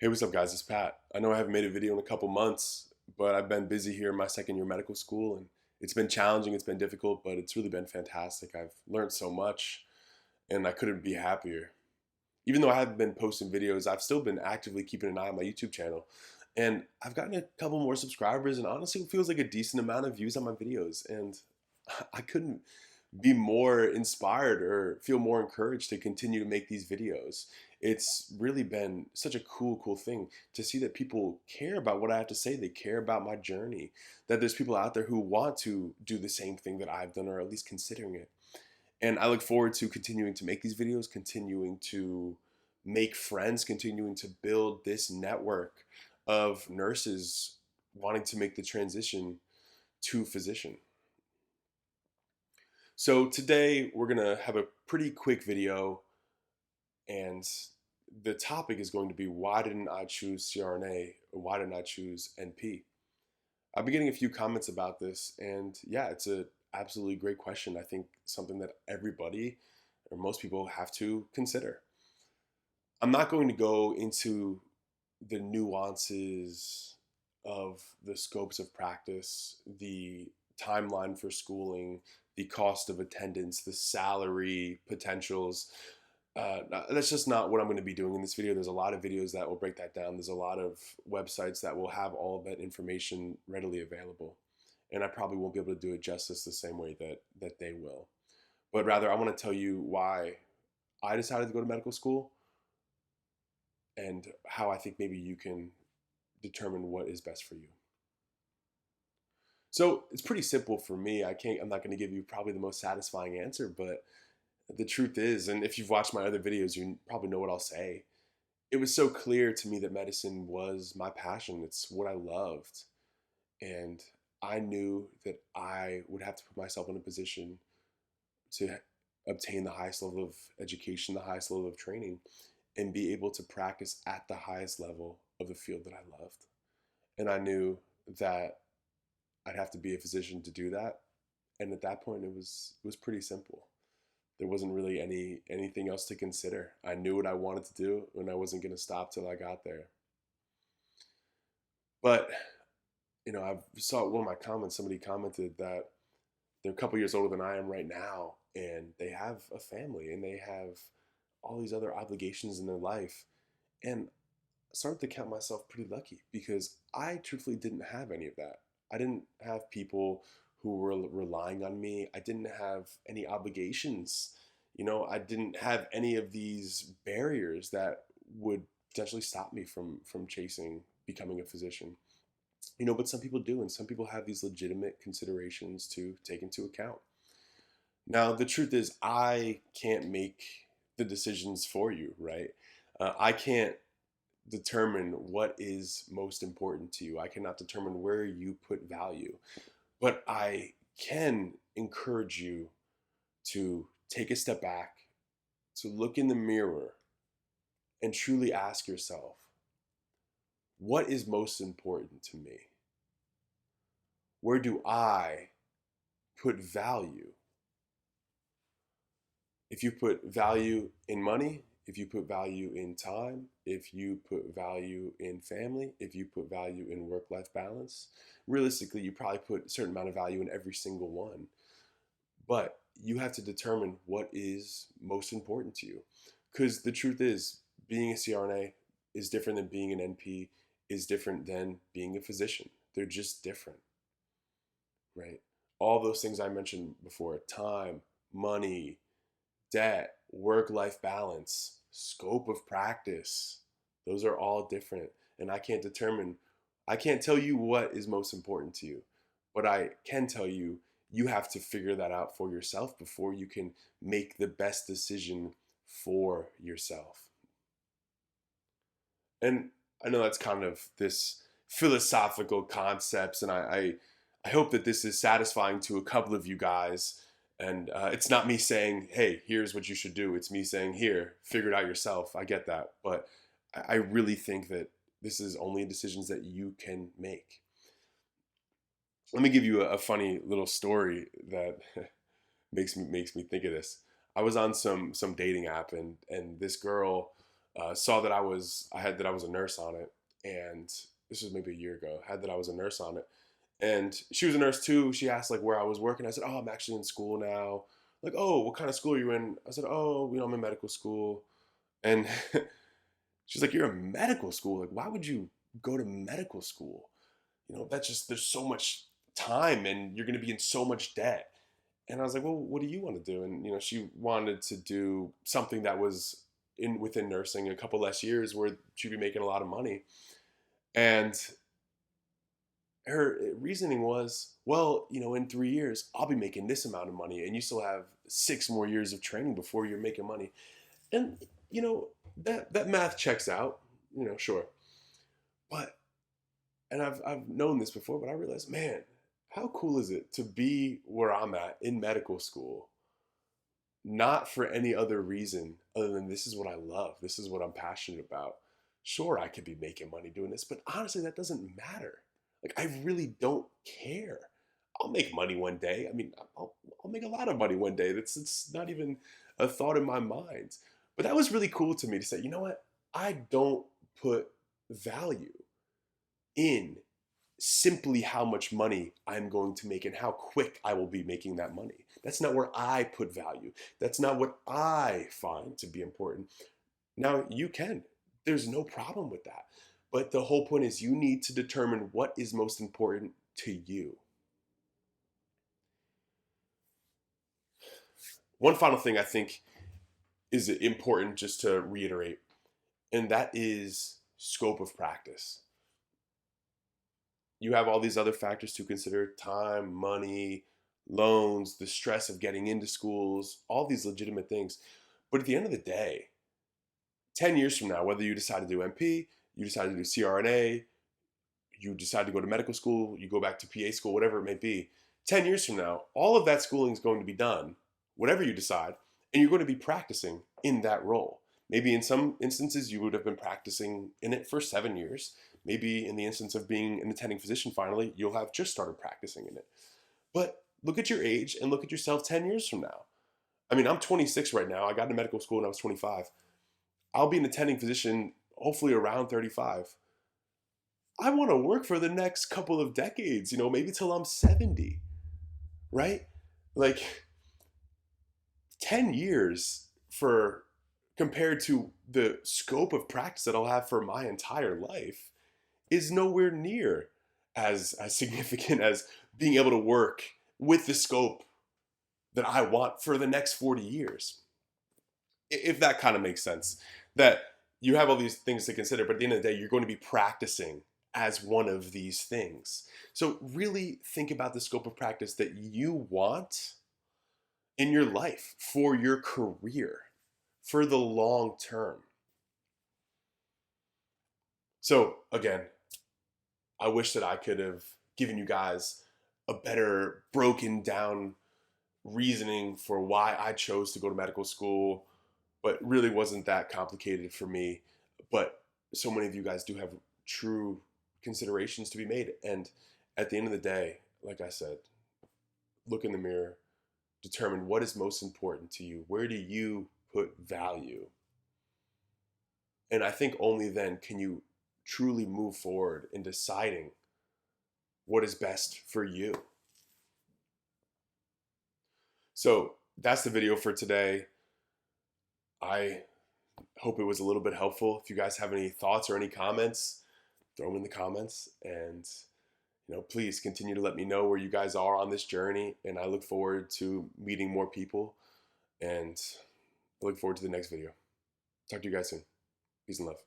Hey, what's up, guys? It's Pat. I know I haven't made a video in a couple months, but I've been busy here in my second year of medical school, and it's been challenging, it's been difficult, but it's really been fantastic. I've learned so much, and I couldn't be happier. Even though I haven't been posting videos, I've still been actively keeping an eye on my YouTube channel, and I've gotten a couple more subscribers, and honestly, it feels like a decent amount of views on my videos, and I couldn't be more inspired or feel more encouraged to continue to make these videos. It's really been such a cool thing to see that people care about what I have to say. They care about my journey, that there's people out there who want to do the same thing that I've done, or at least considering it. And I look forward to continuing to make these videos, continuing to make friends, continuing to build this network of nurses wanting to make the transition to physician. So today we're gonna have a pretty quick video, and the topic is going to be, why didn't I choose CRNA, or why didn't I choose NP? I've been getting a few comments about this, and yeah, it's a absolutely great question. I think something that everybody or most people have to consider. I'm not going to go into the nuances of the scopes of practice, the timeline for schooling, the cost of attendance, the salary potentials. That's just not what I'm going to be doing in this video. There's a lot of videos that will break that down. There's a lot of websites that will have all of that information readily available. And I probably won't be able to do it justice the same way that they will. But rather, I want to tell you why I decided to go to medical school and how I think maybe you can determine what is best for you. So it's pretty simple for me. I'm not going to give you probably the most satisfying answer, but the truth is, and if you've watched my other videos, you probably know what I'll say. It was so clear to me that medicine was my passion. It's what I loved. And I knew that I would have to put myself in a position to obtain the highest level of education, the highest level of training, and be able to practice at the highest level of the field that I loved. And I knew that I'd have to be a physician to do that. And at that point, it was pretty simple. There wasn't really anything else to consider. I knew what I wanted to do, and I wasn't going to stop till I got there. But I saw one of my comments. Somebody commented that they're a couple years older than I am right now, and they have a family, and they have all these other obligations in their life. And I started to count myself pretty lucky, because I truthfully didn't have any of that. I didn't have people who were relying on me. I didn't have any obligations. I didn't have any of these barriers that would potentially stop me from chasing becoming a physician. But some people do, and some people have these legitimate considerations to take into account. Now, the truth is, I can't make the decisions for you, right? I can't determine what is most important to you. I cannot determine where you put value, but I can encourage you to take a step back, to look in the mirror, and truly ask yourself, what is most important to me? Where do I put value? If you put value in money, if you put value in time, if you put value in family, if you put value in work-life balance, realistically, you probably put a certain amount of value in every single one. But you have to determine what is most important to you. Because the truth is, being a CRNA is different than being an NP, is different than being a physician. They're just different, right? All those things I mentioned before: time, money, debt, work-life balance, scope of practice. Those are all different. And I can't tell you what is most important to you, but I can tell you, you have to figure that out for yourself before you can make the best decision for yourself. And I know that's kind of this philosophical concepts, and I hope that this is satisfying to a couple of you guys. And it's not me saying, hey, here's what you should do. It's me saying, here, figure it out yourself. I get that. But I really think that this is only decisions that you can make. Let me give you a funny little story that makes me think of this. I was on some dating app, and this girl, saw that I was a nurse on it, and this was maybe a year ago. Had that I was a nurse on it, and she was a nurse too. She asked like where I was working. I said, "Oh, I'm actually in school now." Like, "Oh, what kind of school are you in?" I said, "Oh, I'm in medical school." And she's like, "You're in medical school? Like, why would you go to medical school? That's just there's so much time, and you're going to be in so much debt." And I was like, "Well, what do you want to do?" And she wanted to do something that was in within nursing, a couple less years where she'd be making a lot of money. And her reasoning was, well, in 3 years, I'll be making this amount of money, and you still have 6 more years of training before you're making money. And you know that math checks out, sure. But and I've known this before, but I realized, man, how cool is it to be where I'm at in medical school, not for any other reason other than this is what I love, this is what I'm passionate about. Sure, I could be making money doing this, but honestly, that doesn't matter. Like, I really don't care. I'll make money one day. I mean, I'll make a lot of money one day. It's not even a thought in my mind. But that was really cool to me to say, you know what? I don't put value in simply how much money I'm going to make and how quick I will be making that money. That's not where I put value. That's not what I find to be important. Now, you can. There's no problem with that. But the whole point is you need to determine what is most important to you. One final thing I think is important just to reiterate, and that is scope of practice. You have all these other factors to consider: time, money, loans, the stress of getting into schools, all these legitimate things. But at the end of the day, 10 years from now, whether you decide to do MP, you decide to do CRNA, you decide to go to medical school, you go back to PA school, whatever it may be, 10 years from now, all of that schooling is going to be done, whatever you decide, and you're going to be practicing in that role. Maybe in some instances, you would have been practicing in it for 7 years. Maybe in the instance of being an attending physician, finally, you'll have just started practicing in it. But look at your age and look at yourself 10 years from now. I mean, I'm 26 right now. I got into medical school when I was 25. I'll be an attending physician hopefully around 35. I want to work for the next couple of decades, maybe till I'm 70, right? Like 10 years for compared to the scope of practice that I'll have for my entire life is nowhere near as significant as being able to work with the scope that I want for the next 40 years. If that kind of makes sense. That you have all these things to consider, but at the end of the day, you're going to be practicing as one of these things. So really think about the scope of practice that you want in your life, for your career, for the long term. So again, I wish that I could have given you guys a better broken down reasoning for why I chose to go to medical school, but really wasn't that complicated for me. But so many of you guys do have true considerations to be made. And at the end of the day, like I said, look in the mirror, determine what is most important to you. Where do you put value? And I think only then can you truly move forward in deciding what is best for you. So that's the video for today. I hope it was a little bit helpful. If you guys have any thoughts or any comments, throw them in the comments. And please continue to let me know where you guys are on this journey. And I look forward to meeting more people. And I look forward to the next video. Talk to you guys soon. Peace and love.